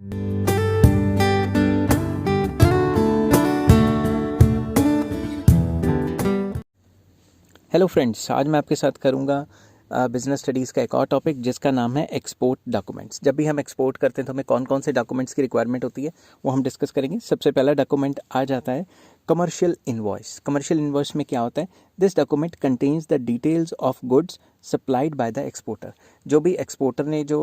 Hello friends, आज मैं आपके साथ करूँगा बिज़नेस स्टडीज़ का एक और टॉपिक जिसका नाम है एक्सपोर्ट डॉक्यूमेंट्स। जब भी हम एक्सपोर्ट करते हैं तो हमें कौन कौन से डॉक्यूमेंट्स की रिक्वायरमेंट होती है वो हम डिस्कस करेंगे। सबसे पहला डॉक्यूमेंट आ जाता है कमर्शियल इन्वॉइस। कमर्शियल इन्वॉइस में क्या होता है? This document contains the details of goods supplied by the exporter. जो भी एक्सपोर्टर ने जो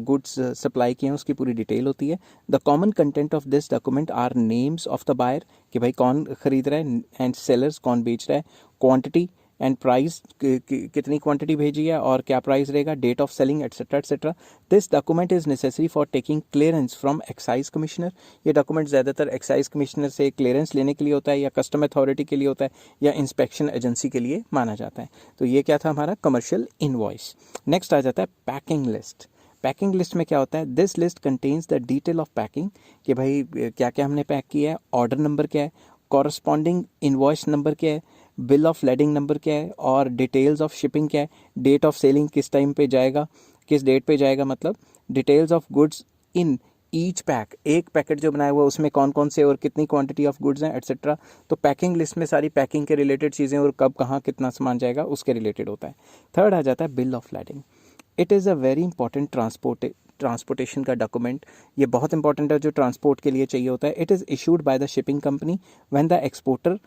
गुड्स सप्लाई किए हैं उसकी पूरी डिटेल होती है। The common content of this document are names of the buyer, कि भाई कौन खरीद रहा है, एंड सेलर्स कौन बेच रहा है, क्वांटिटी एंड प्राइस, कितनी क्वांटिटी भेजी है और क्या प्राइस रहेगा, date of selling etcetera etcetera. This document is necessary for taking clearance from excise commissioner. ये डॉक्यूमेंट ज़्यादातर एक्साइज कमिश्नर से क्लियरेंस लेने के लिए होता है, या कस्टम अथॉरिटी के लिए होता है, या इंस्पेक्शन एजेंसी के लिए माना जाता है। तो ये क्या था हमारा कमर्शियल इनवॉइस। नेक्स्ट आ जाता है पैकिंग लिस्ट। पैकिंग लिस्ट में क्या होता है? This list contains the detail of packing, कि भाई क्या क्या हमने पैक किया है, ऑर्डर नंबर क्या है, कॉरस्पॉन्डिंग इनवॉइस नंबर क्या है, बिल ऑफ लेडिंग नंबर क्या है, और डिटेल्स ऑफ शिपिंग क्या है, डेट ऑफ सेलिंग किस टाइम पे जाएगा, किस डेट पे जाएगा, मतलब details of goods in each pack. एक पैकेट जो बनाया हुआ है उसमें कौन कौन से और कितनी क्वांटिटी ऑफ गुड्स हैं एटसेट्रा। तो पैकिंग लिस्ट में सारी पैकिंग के रिलेटेड चीज़ें और कब कहाँ कितना सामान जाएगा उसके रिलेटेड होता है। थर्ड आ जाता है bill of lending. It is a very important transportation का डॉक्यूमेंट। ये बहुत इंपॉर्टेंट है जो ट्रांसपोर्ट के लिए चाहिए होता है। It is issued by the shipping company when the exporter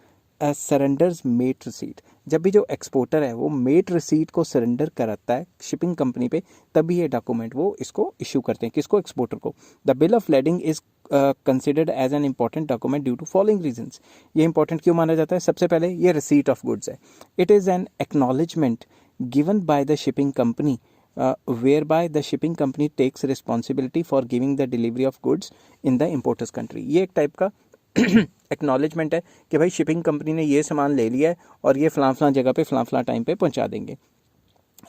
surrenders mate receipt. जब भी जो एक्सपोर्टर है वो मेट रिसीट को सरेंडर कराता है शिपिंग कंपनी पे, तभी ये डॉक्यूमेंट वो इसको इशू करते हैं। किसको? एक्सपोर्टर को। The bill of lading is considered as an important document due to following reasons. ये इंपॉर्टेंट क्यों माना जाता है? सबसे पहले ये रिसीट ऑफ गुड्स है। It is an acknowledgement given by the shipping company whereby the shipping company takes responsibility for giving the delivery of goods in the importer's country। ये एक टाइप का एक्नॉलेजमेंट है कि भाई शिपिंग कंपनी ने ये सामान ले लिया है और ये फलां फलां जगह पे फलां फलां टाइम पे पहुंचा देंगे।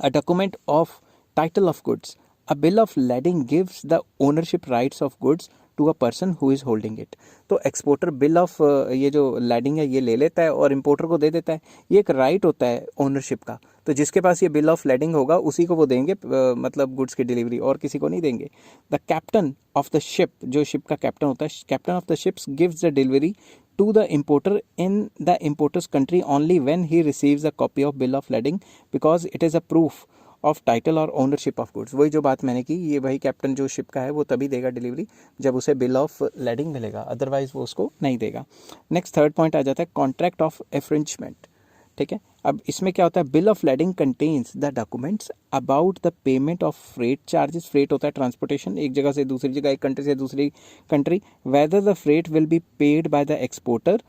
A document of title of goods. A bill of lading gives the ownership rights of goods to a person who is holding it. तो एक्सपोर्टर बिल ऑफ ये जो लैडिंग है ये ले लेता है और इम्पोर्टर को दे देता है। ये एक राइट होता है ओनरशिप का। तो जिसके पास ये बिल ऑफ लैडिंग होगा उसी को वो देंगे, मतलब गुड्स की डिलीवरी, और किसी को नहीं देंगे। The captain of the ship, जो शिप का कैप्टन होता है, captain of the ships gives the delivery to the importer in the importer's country only when he receives a copy of bill of lading, because it is a proof of title और ownership of goods. वही जो बात मैंने की, ये वही captain जो ship का है वो तभी देगा डिलीवरी जब उसे बिल ऑफ लैडिंग मिलेगा, अदरवाइज वो उसको नहीं देगा। नेक्स्ट थर्ड पॉइंट आ जाता है कॉन्ट्रैक्ट ऑफ एफ्रिंजमेंट। ठीक है, अब इसमें क्या होता है? Bill of lading contains the documents about the payment of freight charges. Freight होता है ट्रांसपोर्टेशन, एक जगह से दूसरी जगह, एक कंट्री से दूसरी country. Whether the freight will be paid by the exporter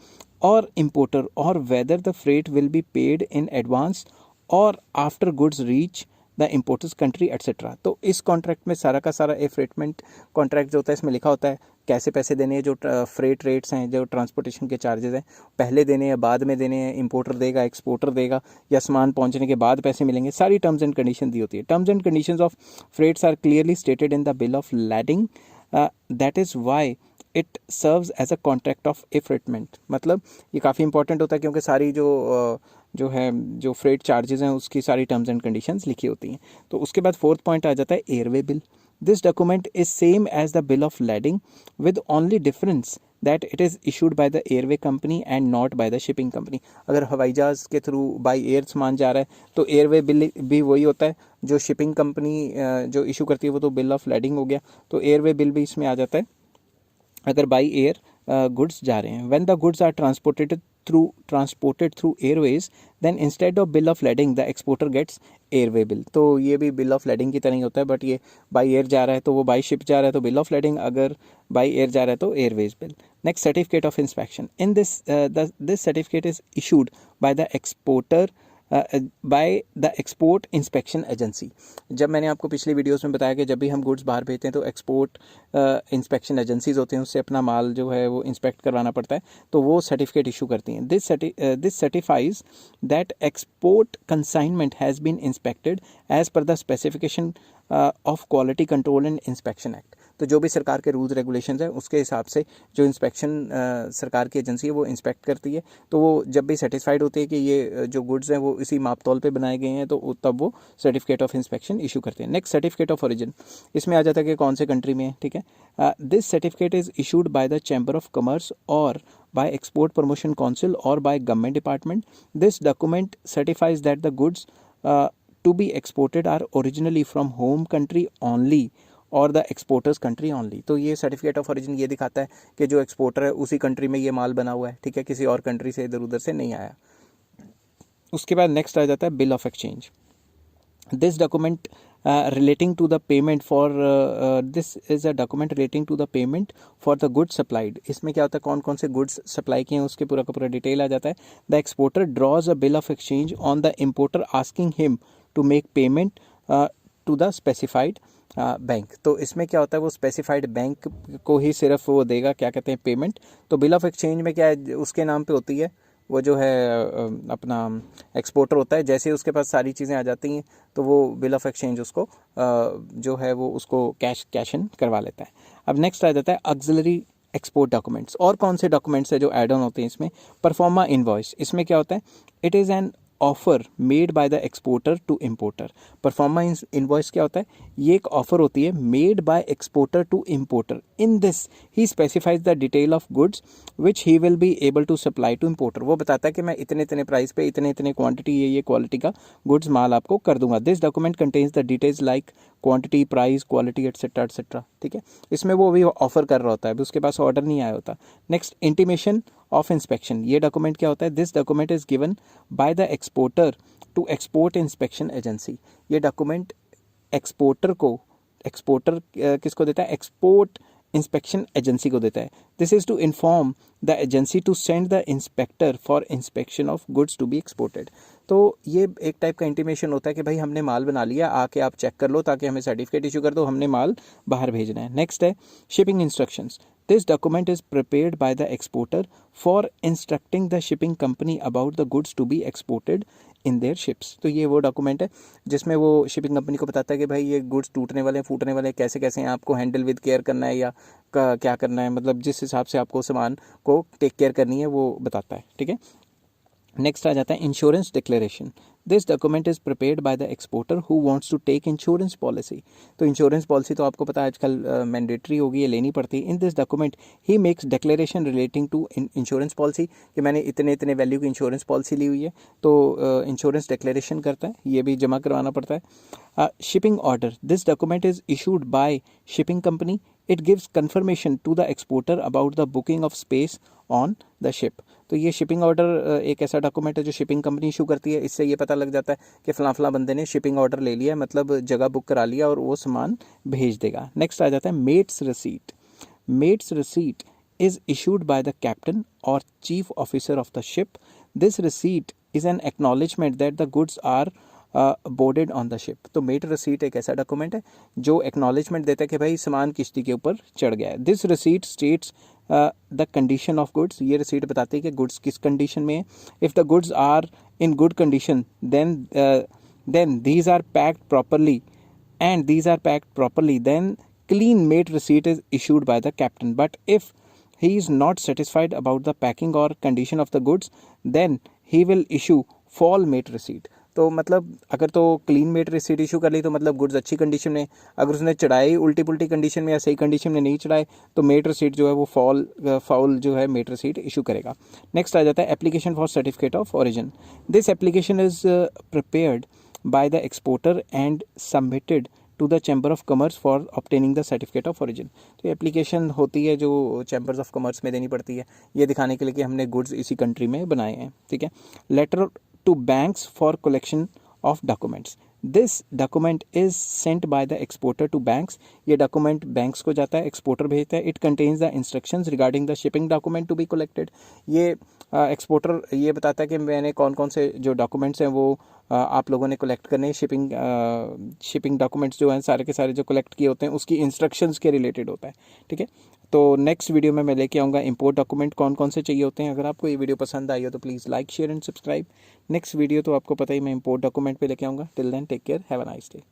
और इम्पोर्टर, और whether the freight will be paid in advance और after goods reach the importers country etcetera. तो इस कॉन्ट्रैक्ट में सारा का सारा फ्रेटमेंट कॉन्ट्रैक्ट जो होता है इसमें लिखा होता है कैसे पैसे देने हैं, जो फ्रेट रेट्स हैं, जो ट्रांसपोर्टेशन के चार्जेस हैं, पहले देने हैं, बाद में देने हैं, इंपोर्टर देगा, एक्सपोर्टर देगा, या सामान पहुंचने के बाद पैसे मिलेंगे। सारी टर्म्स एंड कंडीशन दी होती है। Terms and conditions of freights are clearly stated in the bill of lading. That is why it serves as a contract of affreightment. मतलब ये काफ़ी इंपॉर्टेंट होता है क्योंकि सारी जो फ्रेट चार्जेस हैं उसकी सारी टर्म्स एंड कंडीशंस लिखी होती हैं। तो उसके बाद फोर्थ पॉइंट आ जाता है airway bill. This document is same as the bill of lading with only difference that it is issued by the airway company and not by the shipping company. अगर हवाई जहाज़ के थ्रू बाई एयर सामान जा रहा है तो airway bill भी वही होता है। जो शिपिंग कंपनी जो इशू करती है वो तो बिल ऑफ लैडिंग हो गया, तो एयरवे बिल भी इसमें आ जाता है अगर बाई एयर गुड्स जा रहे हैं। When the goods are transported through airways, then instead of bill of lading the exporter gets airway bill. तो ये भी बिल ऑफ लैडिंग की तरह ही होता है, बट ये बाई एयर जा रहा है तो वो बाई शिप जा रहा है तो बिल ऑफ लैडिंग, अगर बाई एयर जा रहा है तो Airways bill. Next certificate of inspection. In this certificate is issued by the exporter by the export inspection agency. जब मैंने आपको पिछली वीडियोस में बताया कि जब भी हम गुड्स बाहर भेजते हैं तो एक्सपोर्ट इंस्पेक्शन एजेंसीज होते हैं, उससे अपना माल जो है वो इंस्पेक्ट करवाना पड़ता है, तो वो सर्टिफिकेट इशू करती हैं। This certifies that export consignment has been inspected as per the specification of quality control and inspection act. तो जो भी सरकार के रूल्स रेगुलेशंस हैं उसके हिसाब से जो इंस्पेक्शन सरकार की एजेंसी है वो इंस्पेक्ट करती है। तो वो जब भी सेटिस्फाइड होती है कि ये जो गुड्स हैं वो इसी माप तौल पे बनाए गए हैं तो तब वो सर्टिफिकेट ऑफ इंस्पेक्शन इशू करते हैं। नेक्स्ट, सर्टिफिकेट ऑफ ओरिजिन, इसमें आ जाता है कि कौन से कंट्री में है। ठीक है, this certificate is issued by the chamber of commerce और by export promotion council or by government department. This document certifies that the goods to be exported are originally from home country only और the exporters country only. तो ये certificate of origin ये दिखाता है कि जो exporter है उसी कंट्री में ये माल बना हुआ है। ठीक है, किसी और कंट्री से इधर उधर से नहीं आया। उसके बाद नेक्स्ट आ जाता है bill of exchange. This document relating to the payment for this is a document relating to the payment for the goods supplied। इसमें क्या होता है, कौन कौन से goods सप्लाई किए हैं उसके पूरा का पूरा डिटेल आ जाता है। The exporter draws a bill of exchange on the importer asking him to make payment to the specified bank. तो इसमें क्या होता है, वो स्पेसिफाइड बैंक को ही सिर्फ वो देगा, क्या कहते हैं, पेमेंट। तो बिल ऑफ एक्सचेंज में क्या है, उसके नाम पे होती है, वो जो है अपना एक्सपोर्टर होता है, जैसे उसके पास सारी चीज़ें आ जाती हैं तो वो बिल ऑफ एक्सचेंज उसको जो है वो उसको कैश इन करवा लेता है। अब नेक्स्ट आ जाता है ऑक्सिलरी एक्सपोर्ट डॉक्यूमेंट्स। और कौन से डॉक्यूमेंट्स है जो ऐड ऑन होते हैं इसमें, परफॉर्मा इनवॉइस। इसमें क्या होता है, it is an offer made by the exporter to importer. Proforma invoice क्या होता है, ये एक ऑफर होती है made by exporter to importer. In this he specifies the detail of goods which he will be able to supply to importer. वो बताता है कि मैं इतने इतने प्राइस पे इतने इतने क्वांटिटी ये क्वालिटी का गुड्स माल आपको कर दूंगा। This document contains the details like quantity, price, quality etcetera etcetera. ठीक है, इसमें वो भी ऑफर कर रहा होता है, अभी उसके पास ऑर्डर नहीं आया होता। Next, intimation of inspection. ये डॉक्यूमेंट क्या होता है, this document is given by the exporter to export inspection agency. ये डॉक्यूमेंट एक्सपोर्टर किसको देता है, एक्सपोर्ट इंस्पेक्शन एजेंसी को देता है। This is to inform the agency to send the inspector for inspection of goods to be exported. तो ये एक टाइप का इंटीमेशन होता है कि भाई हमने माल बना लिया, आके आप चेक कर लो ताकि हमें सर्टिफिकेट इशू कर दो, हमने माल बाहर भेजना है। नेक्स्ट है shipping instructions. This document is prepared by the exporter for instructing the shipping company about the goods to be exported in their ships. तो ये वो डॉक्यूमेंट है जिसमें वो शिपिंग कंपनी को बताता है कि भाई ये गुड्स टूटने वाले हैं, फूटने वाले हैं, कैसे कैसे हैं, आपको हैंडल विद केयर करना है या क्या करना है, मतलब जिस हिसाब से आपको सामान को टेक केयर करनी है वो बताता है। ठीक है, नेक्स्ट आ जाता है insurance declaration. This document is prepared by the exporter who wants to take insurance policy. तो इंश्योरेंस पॉलिसी तो आपको पता है आजकल मैंडेटरी होगी, ये लेनी पड़ती है। In this document he makes declaration relating to insurance policy कि मैंने इतने इतने वैल्यू की इंश्योरेंस पॉलिसी ली हुई है, तो इंश्योरेंस डिक्लेरेशन करता है, ये भी जमा करवाना पड़ता है। Shipping order. This document is issued by shipping company. It gives confirmation to the exporter about the booking of space on the ship. तो ये शिपिंग ऑर्डर एक ऐसा डॉक्यूमेंट है जो शिपिंग कंपनी इशू करती है। इससे ये पता लग जाता है कि फलां बंदे ने शिपिंग ऑर्डर ले लिया, मतलब जगह बुक करा लिया और वो सामान भेज देगा। नेक्स्ट आ जाता है mates receipt. Mates receipt is issued by the captain or chief officer of the ship. This receipt is an acknowledgement that the goods are boarded on the ship. तो मेट रिसीट एक ऐसा document है जो acknowledgement देता है कि भाई सामान किश्ती के ऊपर चढ़ गया है। This receipt states the condition of goods. ये रिसीट बताती है कि गुड्स किस कंडीशन में है। If the goods are in good condition then these are packed properly and these are packed properly, then clean mate receipt is issued by the captain. But if he is not satisfied about the packing or condition of the goods, then he will issue fall mate receipt. तो मतलब अगर तो clean met receipt issue कर ली तो मतलब goods अच्छी condition में, अगर उसने चढ़ाई उल्टी पुल्टी कंडीशन में या सही कंडीशन में नहीं चढ़ाए तो मेट रिसीट जो है वो फाउल जो है मेट रिसीट इशू करेगा। नेक्स्ट आ जाता है application for certificate of origin. This application is prepared by the exporter and submitted to the Chamber of Commerce for obtaining the certificate of origin. तो एप्लीकेशन होती है जो चैम्बर्स ऑफ कॉमर्स में देनी पड़ती है, ये दिखाने के लिए कि हमने गुड्स इसी कंट्री में बनाए हैं। ठीक है, letter to banks for collection of documents. This document is sent by the exporter to banks. ये डॉक्यूमेंट बैंक्स को जाता है, एक्सपोर्टर भेजता है। It contains the instructions regarding the shipping document to be collected. ये एक्सपोर्टर ये बताता है कि मैंने कौन कौन से जो डॉक्यूमेंट्स हैं वो आप लोगों ने कलेक्ट करने हैं। शिपिंग डॉक्यूमेंट्स जो हैं सारे के सारे जो कलेक्ट किए होते हैं उसकी इंस्ट्रक्शंस के रिलेटेड होता है। ठीक है, तो नेक्स्ट वीडियो में मैं लेके आऊँगा इंपोर्ट डॉक्यूमेंट कौन कौन से चाहिए होते हैं। अगर आपको ये वीडियो पसंद आई हो तो please like share and subscribe. Next video तो आपको पता ही मैं इंपोर्ट डॉक्यूमेंट पे लेके आऊँगा। Till then take care, have a nice day.